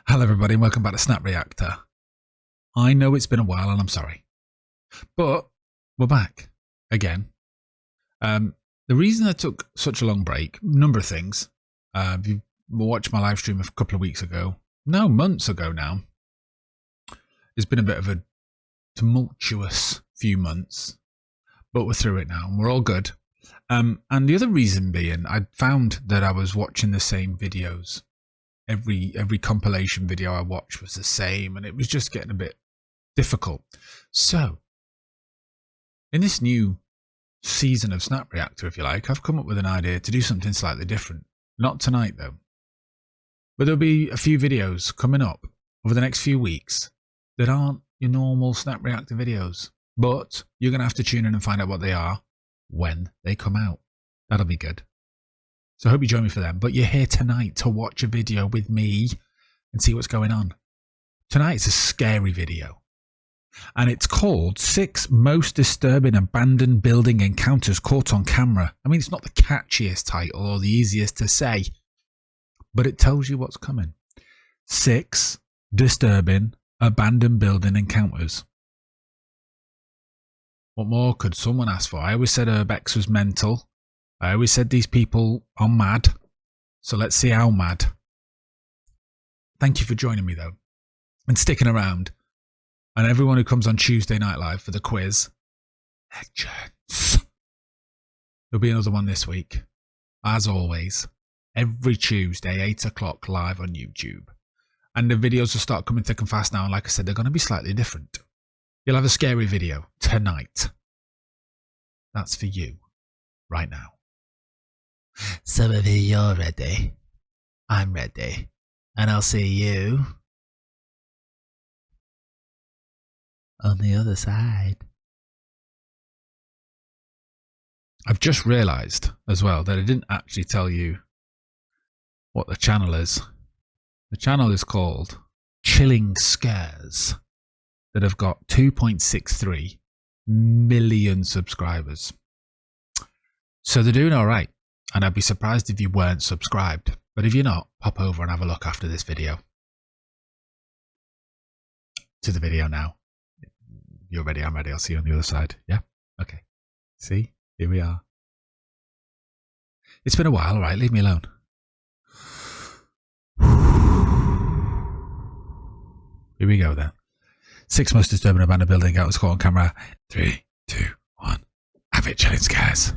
Hello everybody and welcome back to SnapReactor. I know it's been a while and I'm sorry, but we're back again. The reason I took such a long break, number of things. If you watched my live stream a couple of weeks ago, no, months ago now, it's been a bit of a tumultuous few months, but we're through it now and we're all good. And the other reason being, I found that I was watching the same videos. Every compilation video I watched was the same, and it was just getting a bit difficult. So, in this new season of SnapReactor, if you like, I've come up with an idea to do something slightly different. Not tonight, though. But there'll be a few videos coming up over the next few weeks that aren't your normal SnapReactor videos. But you're going to have to tune in and find out what they are when they come out. That'll be good. So I hope you join me for them. But you're here tonight to watch a video with me and see what's going on. Tonight's a scary video. And it's called 6 Most Disturbing Abandoned Building Encounters Caught on Camera. I mean, it's not the catchiest title or the easiest to say, but it tells you what's coming. 6 Disturbing Abandoned Building Encounters. What more could someone ask for? I always said Urbex was mental. I always said these people are mad, so let's see how mad. Thank you for joining me, though, and sticking around. And everyone who comes on Tuesday Night Live for the quiz, legends. There'll be another one this week, as always, every Tuesday, 8 o'clock, live on YouTube. And the videos will start coming thick and fast now, and like I said, they're going to be slightly different. You'll have a scary video tonight. That's for you, right now. Some of you're ready. I'm ready. And I'll see you on the other side. I've just realised as well that I didn't actually tell you what the channel is. The channel is called Chilling Scares, that have got 2.63 million subscribers. So they're doing all right. And I'd be surprised if you weren't subscribed. But if you're not, pop over and have a look after this video. To the video now. You're ready, I'm ready. I'll see you on the other side. Yeah? Okay. See? Here we are. It's been a while, all right? Leave me alone. Here we go then. 6 most disturbing abandoned building out was caught on camera. 3, 2, 1. Have it, Chilling Scares.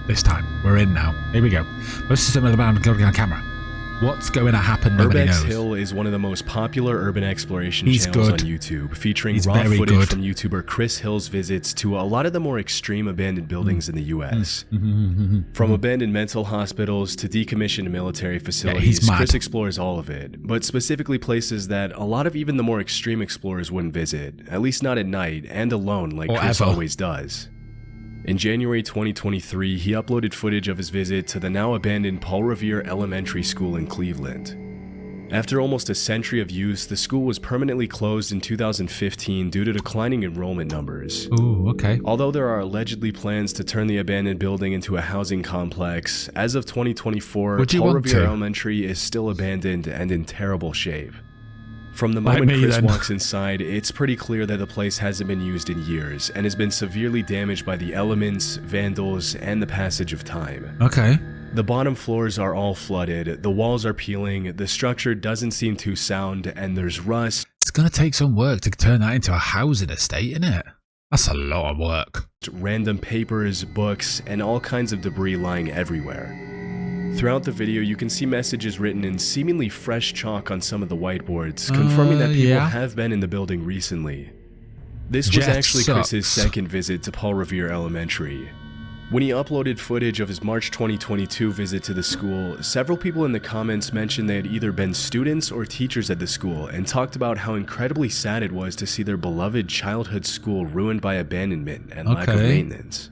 This time, we're in now. Here we go. Most disturbing abandoned building on camera. What's going to happen? Nobody knows. Urbex Hill is one of the most popular urban exploration channels on YouTube, featuring raw footage from YouTuber Chris Hill's visits to a lot of the more extreme abandoned buildings in the US. From abandoned mental hospitals to decommissioned military facilities, Chris explores all of it, but specifically places that a lot of even the more extreme explorers wouldn't visit, at least not at night and alone like Chris always does. In January 2023, he uploaded footage of his visit to the now abandoned Paul Revere Elementary School in Cleveland. After almost a century of use, the school was permanently closed in 2015 due to declining enrollment numbers. Ooh, okay. Although there are allegedly plans to turn the abandoned building into a housing complex, as of 2024, Paul Revere Elementary is still abandoned and in terrible shape. From the moment Chris walks inside, it's pretty clear that the place hasn't been used in years and has been severely damaged by the elements, vandals, and the passage of time. Okay. The bottom floors are all flooded, the walls are peeling, the structure doesn't seem too sound, and there's rust. It's going to take some work to turn that into a housing estate, isn't it? That's a lot of work. Random papers, books, and all kinds of debris lying everywhere. Throughout the video, you can see messages written in seemingly fresh chalk on some of the whiteboards, confirming that people have been in the building recently. This was actually Chris's second visit to Paul Revere Elementary. When he uploaded footage of his March 2022 visit to the school, several people in the comments mentioned they had either been students or teachers at the school and talked about how incredibly sad it was to see their beloved childhood school ruined by abandonment and lack of maintenance.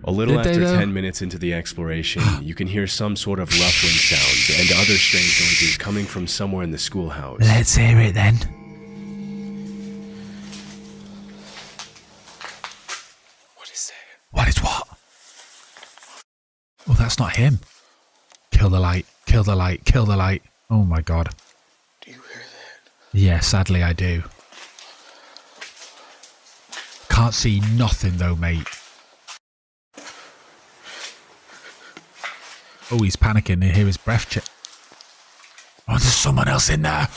A little after 10 minutes into the exploration, you can hear some sort of ruffling sound and other strange noises coming from somewhere in the schoolhouse. Let's hear it then. What is it? What is what? Oh, that's not him. Kill the light, kill the light, kill the light. Oh my god. Do you hear that? Yeah, sadly I do. Can't see nothing though, mate. Oh, he's panicking. I hear his breath check. Oh, there's someone else in there.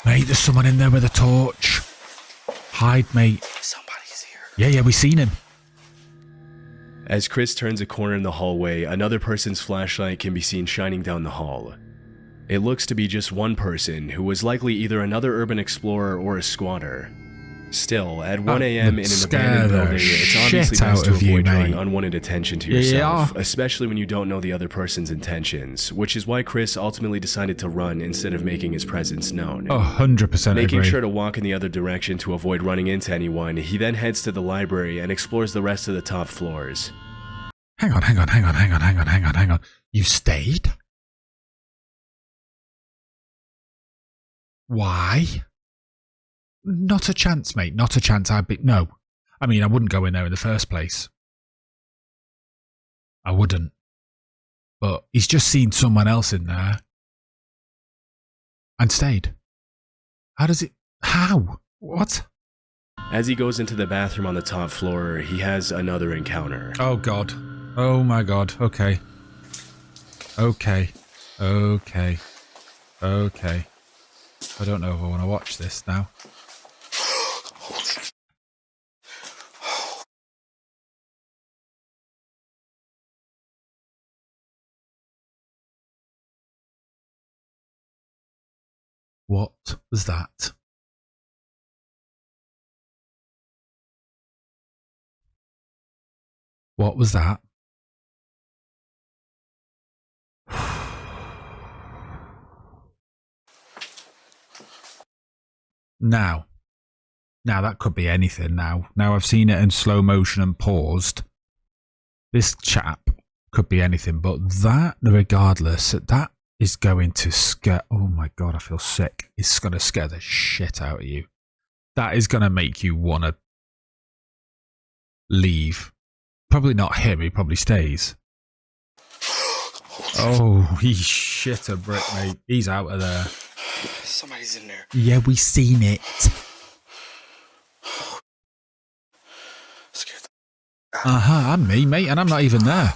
Mate, there's someone in there with a torch. Hide, mate. Somebody's here. Yeah, we seen him. As Chris turns a corner in the hallway, another person's flashlight can be seen shining down the hall. It looks to be just one person, who was likely either another urban explorer or a squatter. Still, at 1 a.m. in an abandoned building, it's obviously best to avoid drawing unwanted attention to yourself, especially when you don't know the other person's intentions, which is why Chris ultimately decided to run instead of making his presence known. 100% Making sure to walk in the other direction to avoid running into anyone, he then heads to the library and explores the rest of the top floors. Hang on. You stayed? Why? Not a chance, mate. Not a chance. No. I mean, I wouldn't go in there in the first place. I wouldn't. But he's just seen someone else in there. And stayed. How does it... How? What? As he goes into the bathroom on the top floor, he has another encounter. Oh, God. Oh, my God. Okay. I don't know if I want to watch this now. What was that? What was that? Now that could be anything now. Now I've seen it in slow motion and paused. This chap could be anything, but that, regardless, that is going to scare... Oh my God, I feel sick. It's going to scare the shit out of you. That is going to make you want to leave. Probably not him, he probably stays. Oh, he shit a brick, mate. He's out of there. Somebody's in there. Yeah, we seen it. Scared. I'm me, mate, and I'm not even there.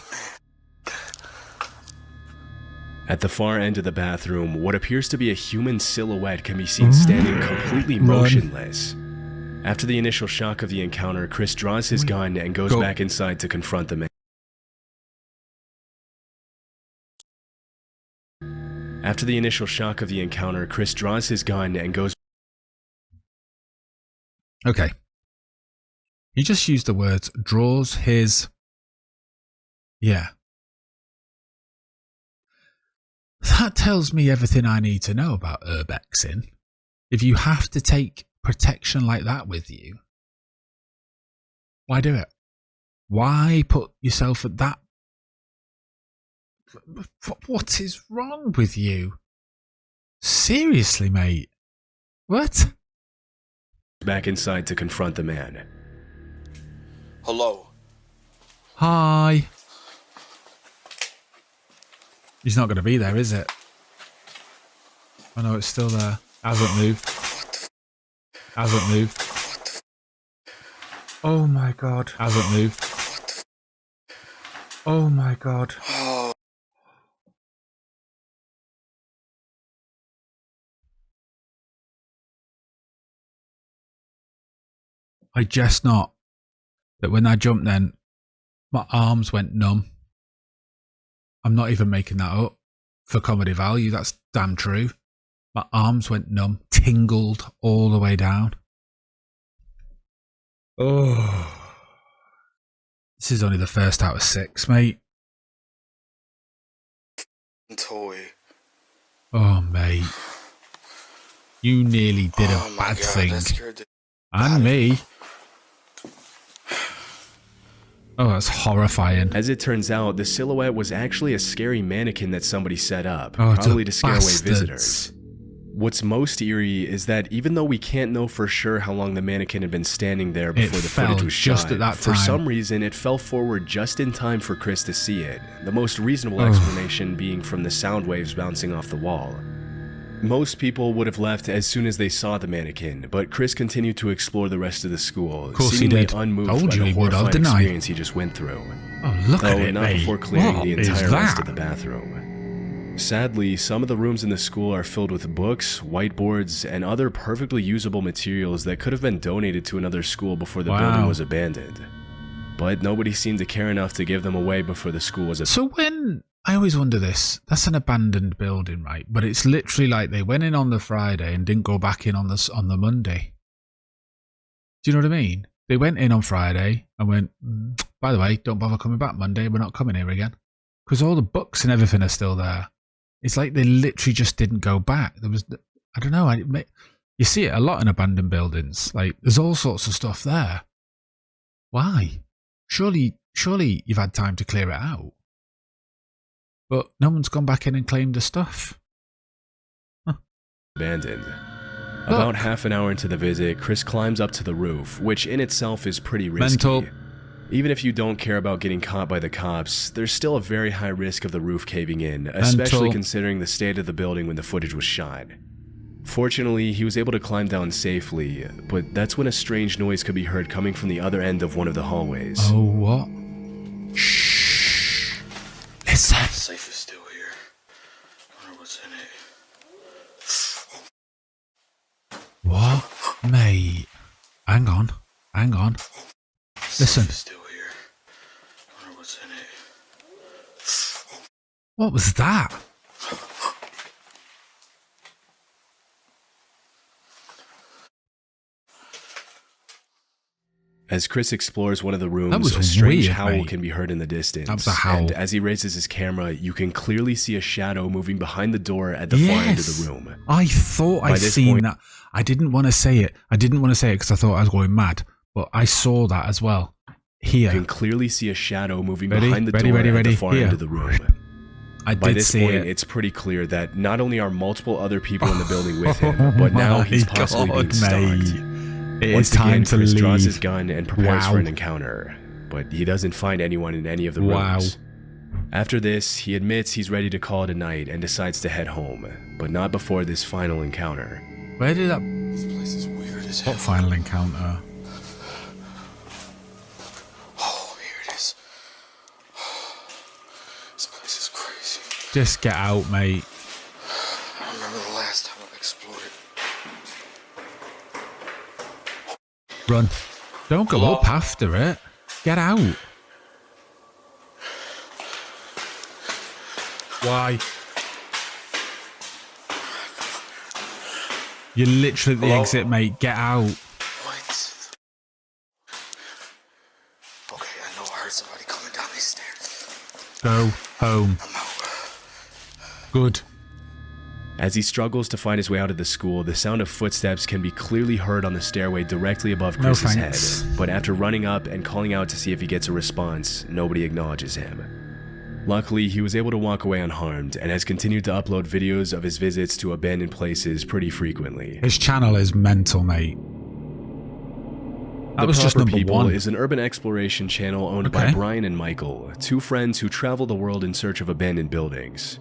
At the far end of the bathroom, what appears to be a human silhouette can be seen standing completely motionless. After the initial shock of the encounter, Chris draws his gun and goes back inside to confront the man. After the initial shock of the encounter, Chris draws his gun and goes... Okay. He just used the words, draws his... Yeah. That tells me everything I need to know about Urbexing. If you have to take protection like that with you, why do it? Why put yourself at that? What is wrong with you? Seriously, mate. What? Back inside to confront the man. Hello. Hi. He's not going to be there, is it? Oh no, it's still there. Hasn't moved. Hasn't moved. Oh my God. Hasn't moved. Oh my God. I jest not that when I jumped then, my arms went numb. I'm not even making that up. For comedy value, that's damn true. My arms went numb, tingled all the way down. Oh. This is only the first out of 6, mate. Toy. Oh, mate. You nearly did a bad thing. And me. Oh, that's horrifying. As it turns out, the silhouette was actually a scary mannequin that somebody set up, probably to scare away visitors. What's most eerie is that even though we can't know for sure how long the mannequin had been standing there before the footage was shot, just at that time. For some reason it fell forward just in time for Chris to see it, the most reasonable explanation being from the sound waves bouncing off the wall. Most people would have left as soon as they saw the mannequin, but Chris continued to explore the rest of the school, seemingly unmoved by the horrifying experience he just went through. Oh, look at it, not mate. before clearing the entire rest of that? the bathroom. Sadly, some of the rooms in the school are filled with books, whiteboards, and other perfectly usable materials that could have been donated to another school before the building was abandoned. But nobody seemed to care enough to give them away before the school was abandoned. So when... I always wonder this. That's an abandoned building, right? But it's literally like they went in on the Friday and didn't go back in on the Monday. Do you know what I mean? They went in on Friday and went, by the way, don't bother coming back Monday. We're not coming here again. Because all the books and everything are still there. It's like they literally just didn't go back. There was, I don't know. You see it a lot in abandoned buildings. Like there's all sorts of stuff there. Why? Surely you've had time to clear it out. But no one's gone back in and claimed the stuff. Abandoned. About half an hour into the visit, Chris climbs up to the roof, which in itself is pretty risky. Mental. Even if you don't care about getting caught by the cops, there's still a very high risk of the roof caving in, especially considering the state of the building when the footage was shot. Fortunately, he was able to climb down safely, but that's when a strange noise could be heard coming from the other end of one of the hallways. Oh, what? Shh. Listen. The safe is still here. I wonder what's in it. What? Mate. Hang on. Listen. Still here. I wonder what's in it. What was that? As Chris explores one of the rooms, a strange howl can be heard in the distance. That was a howl. And as he raises his camera, you can clearly see a shadow moving behind the door at the far end of the room. I thought I'd seen that. I didn't want to say it. Because I thought I was going mad. But I saw that as well. Here. You can clearly see a shadow moving behind the door at the far end of the room. By this point, it's pretty clear that not only are multiple other people in the building with him, but now he's possibly being stalked. Once again, Chris draws his gun and prepares for an encounter, but he doesn't find anyone in any of the rooms. After this, he admits he's ready to call it a night and decides to head home, but not before this final encounter. Where did that... This place is weird as hell. What final encounter? Oh, here it is. This place is crazy. Just get out, mate. I remember the last time I explored it. Run. Don't go up after it. Get out. Why? You're literally at the exit, mate. Get out. What? Okay, I know I heard somebody coming down these stairs. Go home. I'm out. Good. As he struggles to find his way out of the school, the sound of footsteps can be clearly heard on the stairway directly above Chris's head. But after running up and calling out to see if he gets a response, nobody acknowledges him. Luckily, he was able to walk away unharmed and has continued to upload videos of his visits to abandoned places pretty frequently. His channel is mental, mate. That was just number one. is an urban exploration channel owned by Brian and Michael, two friends who travel the world in search of abandoned buildings.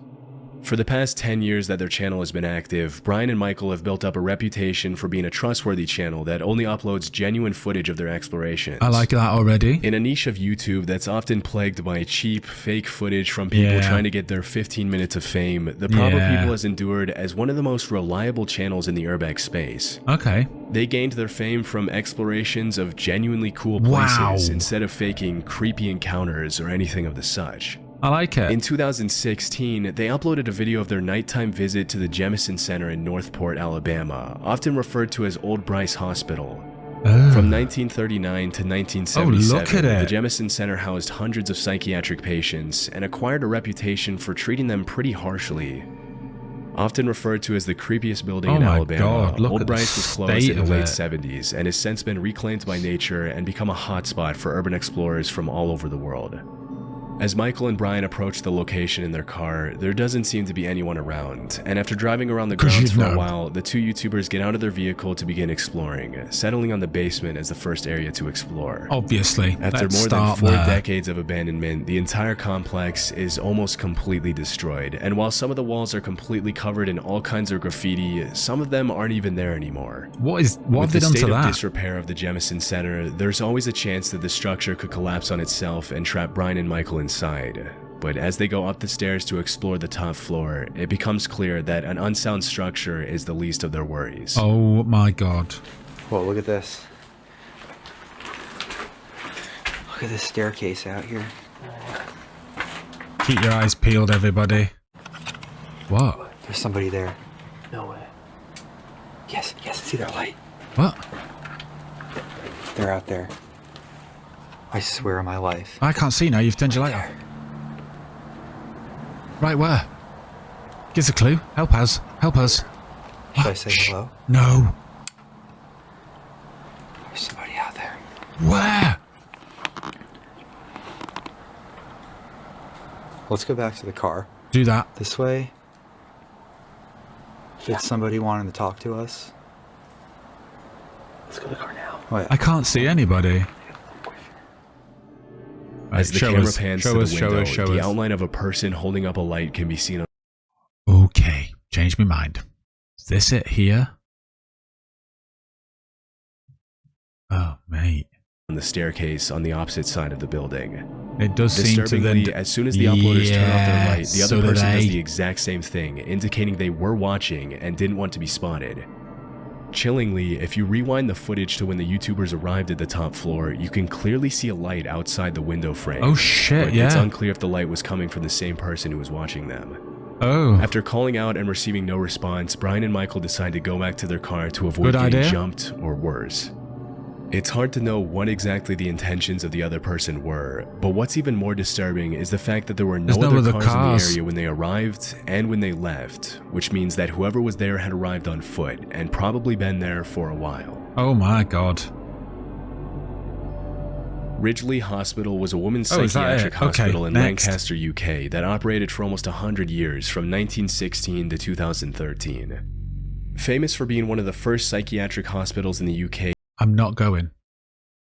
For the past 10 years that their channel has been active, Brian and Michael have built up a reputation for being a trustworthy channel that only uploads genuine footage of their explorations. I like that already. In a niche of YouTube that's often plagued by cheap, fake footage from people trying to get their 15 minutes of fame, the Proper People has endured as one of the most reliable channels in the Urbex space. Okay. They gained their fame from explorations of genuinely cool places instead of faking creepy encounters or anything of the such. I like it. In 2016, they uploaded a video of their nighttime visit to the Jemison Center in Northport, Alabama, often referred to as Old Bryce Hospital. From 1939 to 1977, the Jemison Center housed hundreds of psychiatric patients and acquired a reputation for treating them pretty harshly. Often referred to as the creepiest building in Alabama, Old Bryce was closed in the late 70s and has since been reclaimed by nature and become a hotspot for urban explorers from all over the world. As Michael and Brian approach the location in their car, there doesn't seem to be anyone around, and after driving around the grounds for a while, the two YouTubers get out of their vehicle to begin exploring, settling on the basement as the first area to explore. Obviously. After more than 4 decades of abandonment, the entire complex is almost completely destroyed, and while some of the walls are completely covered in all kinds of graffiti, some of them aren't even there anymore. What have they done to that? With the state of disrepair of the Jemison Center, there's always a chance that the structure could collapse on itself and trap Brian and Michael inside. But as they go up the stairs to explore the top floor, it becomes clear that an unsound structure is the least of their worries. Oh my god. Whoa, look at this. Look at this staircase out here. Keep your eyes peeled, everybody. What? There's somebody there. No way. Yes, see their light. What? They're out there. I swear on my life. I can't see now, you've turned your light off. Right where? Give us a clue. Help us. Help us. Should I say hello? No. There's somebody out there. Where? Let's go back to the car. Do that. This way. If it's somebody wanting to talk to us. Let's go to the car now. Wait. I can't see anybody. As the camera pans to the window, the outline of a person holding up a light can be seen. Okay, changed my mind. Is this it here? Oh, mate. On the staircase on the opposite side of the building. It does seem to then... as soon as the uploaders turn off their light, the other person does the exact same thing, indicating they were watching and didn't want to be spotted. Chillingly, if you rewind the footage to when the YouTubers arrived at the top floor, you can clearly see a light outside the window frame. Oh shit, but yeah. It's unclear if the light was coming from the same person who was watching them. Oh. After calling out and receiving no response, Brian and Michael decide to go back to their car to avoid getting jumped or worse. It's hard to know what exactly the intentions of the other person were, but what's even more disturbing is the fact that there were no other cars in the area when they arrived and when they left, which means that whoever was there had arrived on foot and probably been there for a while. Oh my god. Ridgely Hospital was a women's psychiatric hospital in Lancaster, UK that operated for almost 100 years from 1916 to 2013. Famous for being one of the first psychiatric hospitals in the UK, I'm not going.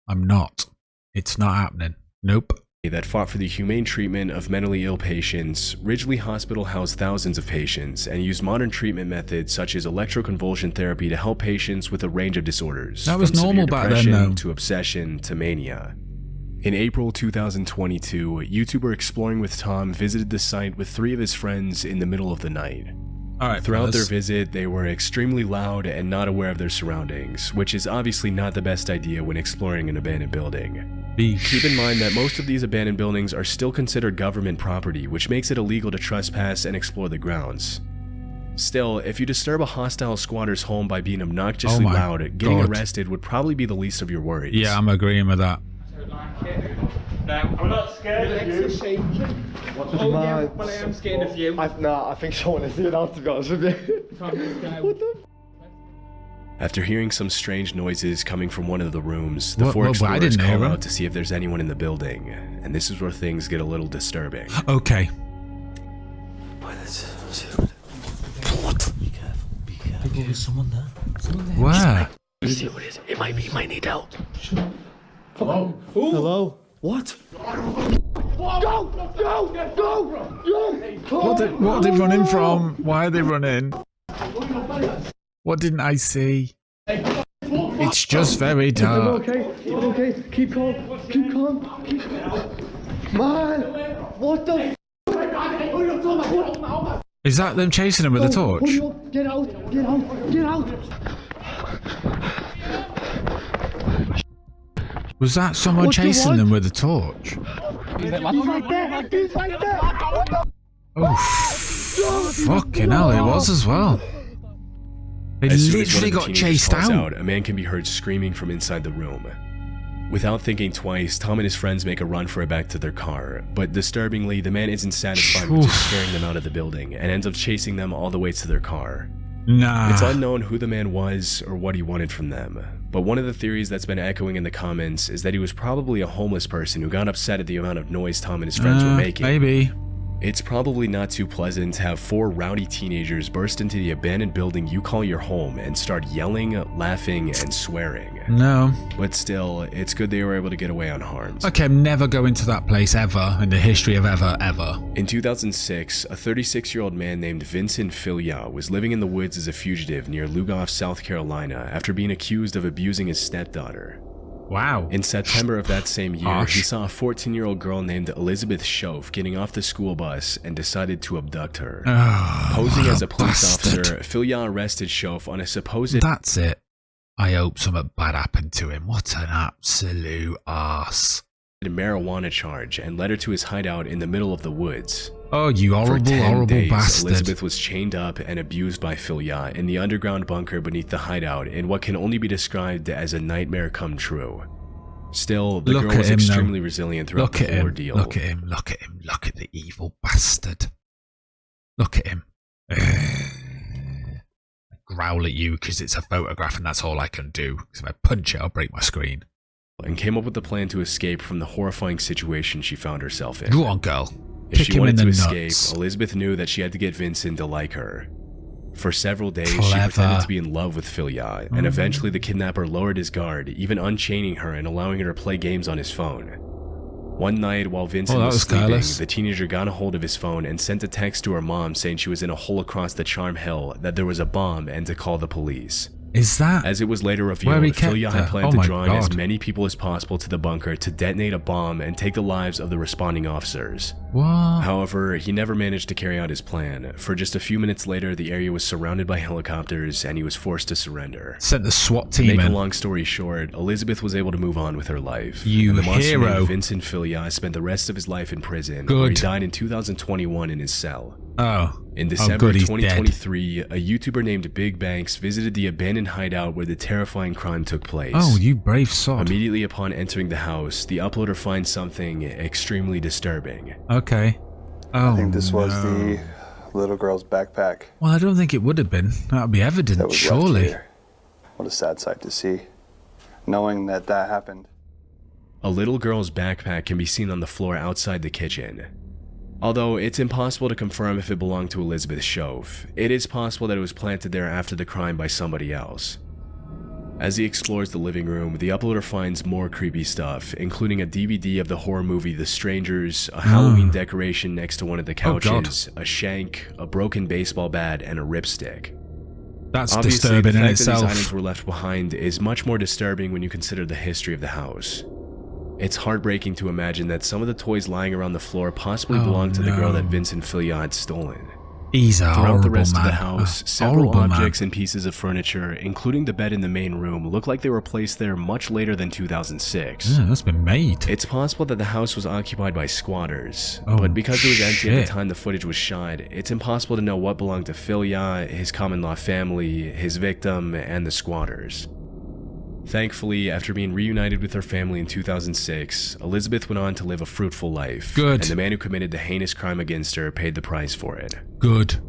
I'm not. It's not happening. Nope. That fought for the humane treatment of mentally ill patients, Ridgely Hospital housed thousands of patients and used modern treatment methods such as electroconvulsion therapy to help patients with a range of disorders. That was normal back then, though. To obsession to mania. In April 2022, YouTuber Exploring with Tom visited the site with 3 of his friends in the middle of the night. Throughout their visit, they were extremely loud and not aware of their surroundings, which is obviously not the best idea when exploring an abandoned building. Keep in mind that most of these abandoned buildings are still considered government property, which makes it illegal to trespass and explore the grounds. Still, if you disturb a hostile squatter's home by being obnoxiously loud, getting arrested would probably be the least of your worries. Yeah, I'm agreeing with that. I'm not scared of you. Oh yeah, well I am scared of you. I think someone is doing that, to be honest with you. What the? After hearing some strange noises coming from one of the rooms, the 4 explorers call out to see if there's anyone in the building, and this is where things get a little disturbing. Okay. What? Be careful. There's someone there. Someone there. Where? Let's see what it is. It might need help. Hello? Hello? What? Go! What are they running from? Why are they running? What didn't I see? It's just very dark. Okay. Keep calm. Man! What the? Is that them chasing him with a torch? Get out! Was that someone chasing them with a torch? He's right there! Oh, fucking hell, it was as well. They literally got chased out. A man can be heard screaming from inside the room. Without thinking twice, Tom and his friends make a run for it back to their car, but disturbingly, the man isn't satisfied with just scaring them out of the building and ends up chasing them all the way to their car. Nah. It's unknown who the man was or what he wanted from them, but one of the theories that's been echoing in the comments is that he was probably a homeless person who got upset at the amount of noise Tom and his friends were making. Maybe. It's probably not too pleasant to have 4 rowdy teenagers burst into the abandoned building you call your home and start yelling, laughing, and swearing. No. But still, it's good they were able to get away unharmed. Okay, I'm never going to that place ever in the history of ever. In 2006, a 36-year-old man named Vincent Filya was living in the woods as a fugitive near Lugoff, South Carolina after being accused of abusing his stepdaughter. Wow. In September of that same year, he saw a 14-year-old girl named Elizabeth Schoaf getting off the school bus and decided to abduct her. Posing as a police officer, Filya arrested Schoaf on a supposed... That's it. I hope something bad happened to him. What an absolute arse. marijuana charge and led her to his hideout in the middle of the woods. Oh, you horrible, horrible days, bastard. Elizabeth was chained up and abused by Filya in the underground bunker beneath the hideout in what can only be described as a nightmare come true. Still, the girl was extremely resilient throughout the whole ordeal. Look at him, look at him, look at the evil bastard. Look at him. I growl at you because it's a photograph and that's all I can do. Because if I punch it, I'll break my screen. And came up with a plan to escape from the horrifying situation she found herself in. Go on, girl. If she wanted to escape, Elizabeth knew that she had to get Vincent to like her. For several days, she pretended to be in love with Filya, and eventually the kidnapper lowered his guard, even unchaining her and allowing her to play games on his phone. One night, while Vincent was sleeping, the teenager got a hold of his phone and sent a text to her mom saying she was in a hole across the Charm Hill, that there was a bomb, and to call the police. Is that? As it was later revealed, Filya had planned to draw in as many people as possible to the bunker to detonate a bomb and take the lives of the responding officers. What? However, he never managed to carry out his plan. For just a few minutes later, the area was surrounded by helicopters and he was forced to surrender. Sent the SWAT team in. To make a long story short, Elizabeth was able to move on with her life. You and the monster hero. named Vincent Filya spent the rest of his life in prison, where he died in 2021 in his cell. Oh. In December 2023, a YouTuber named Big Banks visited the abandoned hideout where the terrifying crime took place. Oh, you brave sod. Immediately upon entering the house, the uploader finds something extremely disturbing. Okay. Oh, I think this was the little girl's backpack. Well, I don't think it would have been. That would be evident, that was surely. Left here. What a sad sight to see, knowing that that happened. A little girl's backpack can be seen on the floor outside the kitchen. Although it's impossible to confirm if it belonged to Elizabeth Schoaf, it is possible that it was planted there after the crime by somebody else. As he explores the living room, the uploader finds more creepy stuff, including a DVD of the horror movie The Strangers, a Halloween decoration next to one of the couches, a shank, a broken baseball bat, and a ripstick. That's obviously, disturbing the in fact itself. that these items were left behind is much more disturbing when you consider the history of the house. It's heartbreaking to imagine that some of the toys lying around the floor possibly belonged to the girl that Vincent Filya had stolen. He's a horrible Throughout the rest man. of the house, several objects and pieces of furniture, including the bed in the main room, look like they were placed there much later than 2006. Yeah, that's been made. It's possible that the house was occupied by squatters, but because it was empty at the time the footage was shot, it's impossible to know what belonged to Filya, his common-law family, his victim, and the squatters. Thankfully, after being reunited with her family in 2006, Elizabeth went on to live a fruitful life. Good. And the man who committed the heinous crime against her paid the price for it. Good.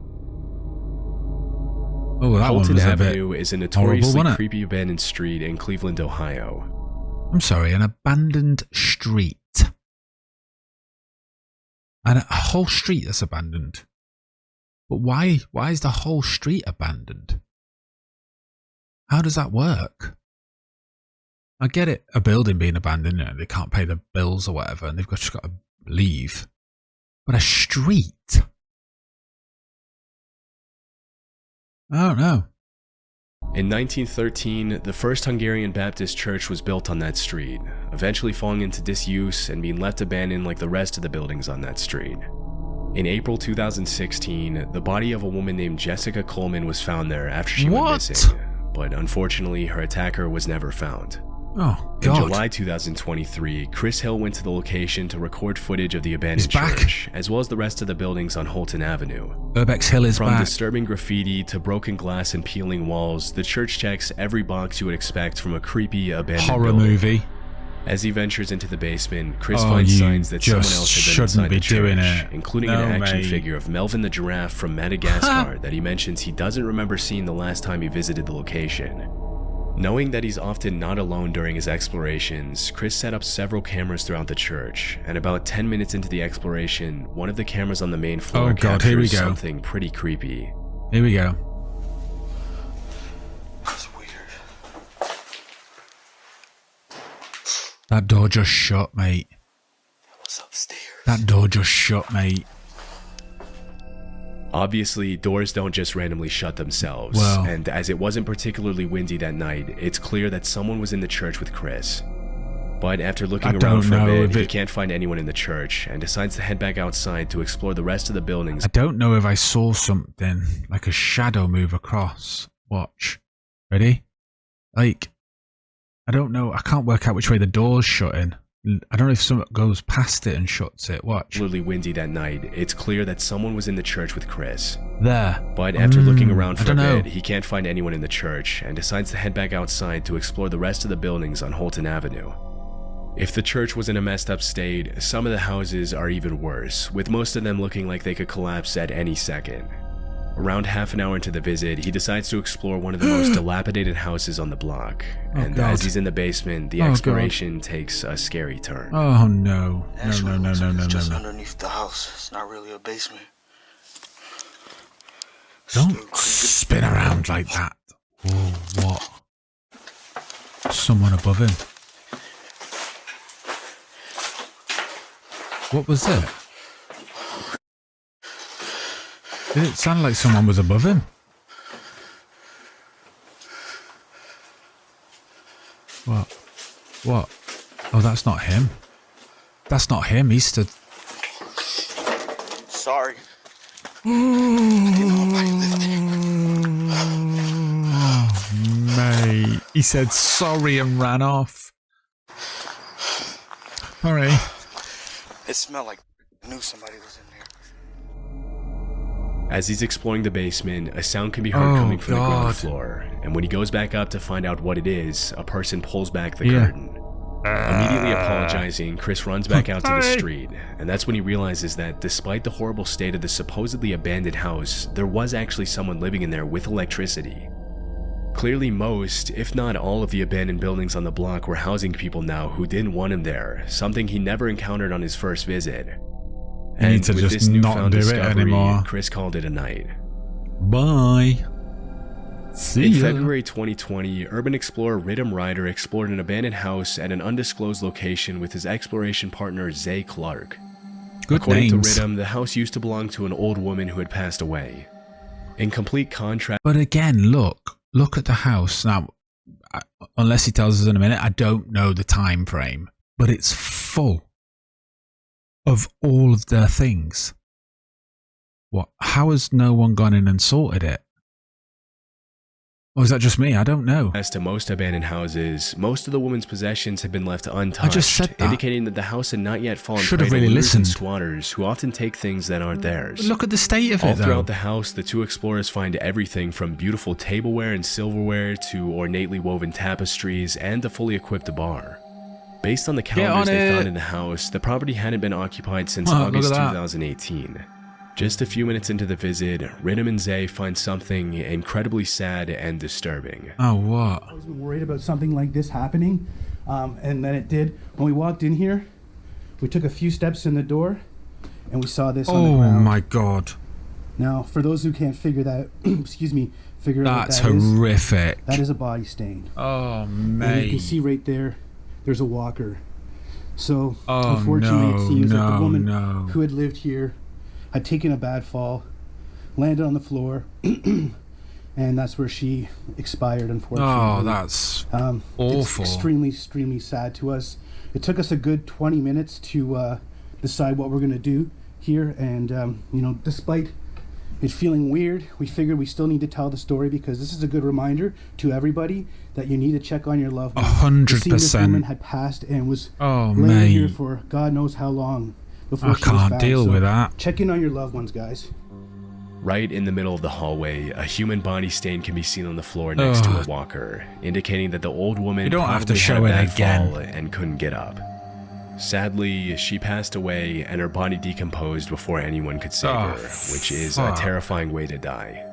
Oh, that Holton one was Avenue is a notoriously horrible, creepy abandoned street in Cleveland, Ohio. I'm sorry, an abandoned street. And a whole street that's abandoned. But why is the whole street abandoned? How does that work? I get it, a building being abandoned, you know, they can't pay the bills or whatever, and they've just got to leave. But a street? I don't know. In 1913, the first Hungarian Baptist church was built on that street, eventually falling into disuse and being left abandoned like the rest of the buildings on that street. In April 2016, the body of a woman named Jessica Coleman was found there after she went missing, but unfortunately her attacker was never found. Oh, God. In July 2023, Chris Hill went to the location to record footage of the abandoned church, as well as the rest of the buildings on Holton Avenue. Urbex Hill is back. From disturbing graffiti to broken glass and peeling walls, the church checks every box you would expect from a creepy abandoned horror building. movie. As he ventures into the basement, Chris finds signs that someone else had been inside the church, including an action figure of Melvin the giraffe from Madagascar that he mentions he doesn't remember seeing the last time he visited the location. Knowing that he's often not alone during his explorations, Chris set up several cameras throughout the church, and about 10 minutes into the exploration, one of the cameras on the main floor captures something pretty creepy. Here we go. That's weird. That door just shut, mate. What's upstairs? That door just shut, mate. Obviously, doors don't just randomly shut themselves, and as it wasn't particularly windy that night, it's clear that someone was in the church with Chris. But after looking around for a bit, he can't find anyone in the church, and decides to head back outside to explore the rest of the buildings. I don't know if I saw something, like a shadow move across. Watch. Ready? Like, I don't know, I can't work out which way the door's shutting. I don't know if someone goes past it and shuts it. Watch. Particularly windy that night, it's clear that someone was in the church with Chris. There. But after looking around for a bit, he can't find anyone in the church and decides to head back outside to explore the rest of the buildings on Holton Avenue. If the church was in a messed up state, some of the houses are even worse, with most of them looking like they could collapse at any second. Around half an hour into the visit, he decides to explore one of the most dilapidated houses on the block. And as he's in the basement, the exploration takes a scary turn. Oh no. No. Just underneath the house. It's not really a basement. Don't spin around like that. Oh, what? Someone above him. What was it? Did it sound like someone was above him? What? Oh, that's not him. That's not him. He stood... Sorry. I didn't know if I lived here. Oh, mate. He said sorry and ran off. Alright. It smelled like I knew somebody was in there. As he's exploring the basement, a sound can be heard coming from the ground floor, and when he goes back up to find out what it is, a person pulls back the curtain. Immediately apologizing, Chris runs back out to the street, and that's when he realizes that despite the horrible state of the supposedly abandoned house, there was actually someone living in there with electricity. Clearly most, if not all of the abandoned buildings on the block were housing people now who didn't want him there, something he never encountered on his first visit. And with this newfound discovery, Chris called it a night. Bye. See In ya. February 2020, urban explorer Rhythm Ryder explored an abandoned house at an undisclosed location with his exploration partner Zay Clark. According to Rhythm, the house used to belong to an old woman who had passed away. In complete contrast... But again, look at the house. Now, unless he tells us in a minute, I don't know the time frame, but it's full of all of their things. What? How has no one gone in and sorted it? Or is that just me? I don't know. As to most abandoned houses, most of the woman's possessions had been left untouched, I just said that. indicating that the house had not yet fallen Should prey have to really looters and listened. squatters who often take things that aren't theirs. But look at the state of All it, though. throughout the house, the two explorers find everything from beautiful tableware and silverware to ornately woven tapestries and a fully equipped bar. Based on the calendars they found in the house, the property hadn't been occupied since August 2018. Just a few minutes into the visit, Rhythm and Zay find something incredibly sad and disturbing. Oh, what? I was worried about something like this happening, and then it did. When we walked in here, we took a few steps in the door, and we saw this on the ground. Oh my god. Now, for those who can't figure that, figure out what That's that is, horrific. that is a body stain. Oh, And mate. you can see right there, there's a walker. So, Oh, unfortunately, it seems that the woman no. who had lived here had taken a bad fall, landed on the floor, and that's where she expired, unfortunately. Oh, that's awful. It's extremely sad to us. It took us a good 20 minutes to decide what we're going to do here, and you know, despite it feeling weird, we figured we still need to tell the story because this is a good reminder to everybody that you need to check on your loved ones. 100%. This woman had passed and was Oh, laying here mate. for God knows how long before I she was can't found. deal So with that. check in on your loved ones, guys. Right in the middle of the hallway, a human body stain can be seen on the floor next to a walker, indicating that the old woman probably had a bad fall and couldn't get up. Sadly, she passed away and her body decomposed before anyone could save her, which is a terrifying way to die.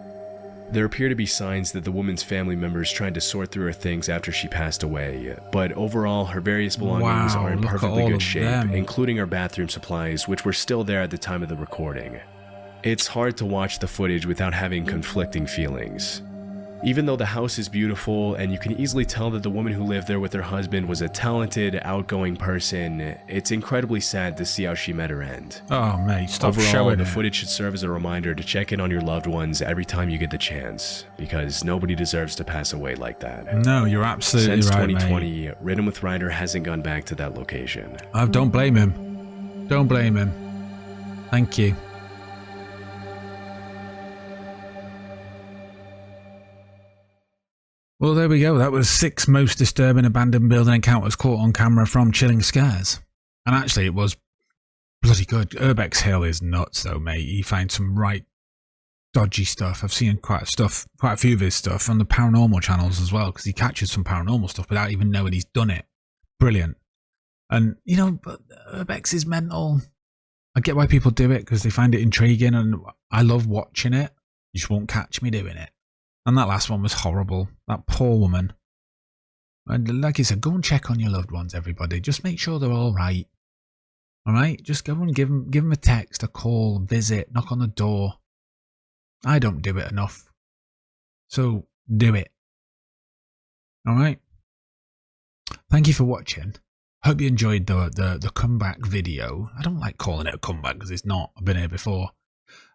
There appear to be signs that the woman's family members tried to sort through her things after she passed away, but overall her various belongings are in perfectly good shape, including her bathroom supplies, which were still there at the time of the recording. It's hard to watch the footage without having conflicting feelings. Even though the house is beautiful and you can easily tell that the woman who lived there with her husband was a talented, outgoing person, it's incredibly sad to see how she met her end. Oh mate, stop Overall, showing the it. footage should serve as a reminder to check in on your loved ones every time you get the chance, because nobody deserves to pass away like that. No, you're absolutely Since right, 2020, mate. Ridden with Ryder hasn't gone back to that location. Don't blame him. Don't blame him. Thank you. Well, there we go. That was 6 most disturbing abandoned building encounters caught on camera from Chilling Scares. And actually, it was bloody good. Urbex Hill is nuts, though, mate. He finds some right dodgy stuff. I've seen quite a few of his stuff on the paranormal channels as well, because he catches some paranormal stuff without even knowing he's done it. Brilliant. And, you know, but Urbex is mental. I get why people do it, because they find it intriguing, and I love watching it. You just won't catch me doing it. And that last one was horrible. That poor woman. And like I said, go and check on your loved ones, everybody. Just make sure they're all right. All right? Just go and give them a text, a call, visit, knock on the door. I don't do it enough. So do it. All right? Thank you for watching. Hope you enjoyed the comeback video. I don't like calling it a comeback because it's not. I've been here before.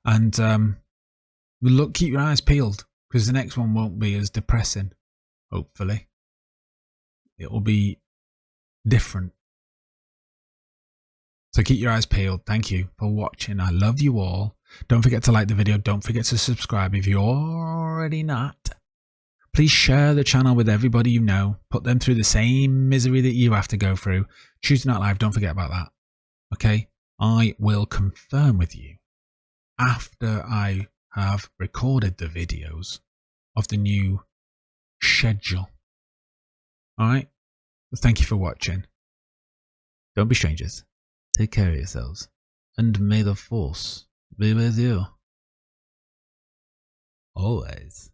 And look, keep your eyes peeled, because the next one won't be as depressing, hopefully. It will be different. So keep your eyes peeled. Thank you for watching. I love you all. Don't forget to like the video. Don't forget to subscribe if you're already not. Please share the channel with everybody you know. Put them through the same misery that you have to go through. Tuesday Night Live, don't forget about that. Okay? I will confirm with you after I have recorded the videos of the new schedule. Alright? Well, thank you for watching. Don't be strangers. Take care of yourselves. And may the force be with you. Always.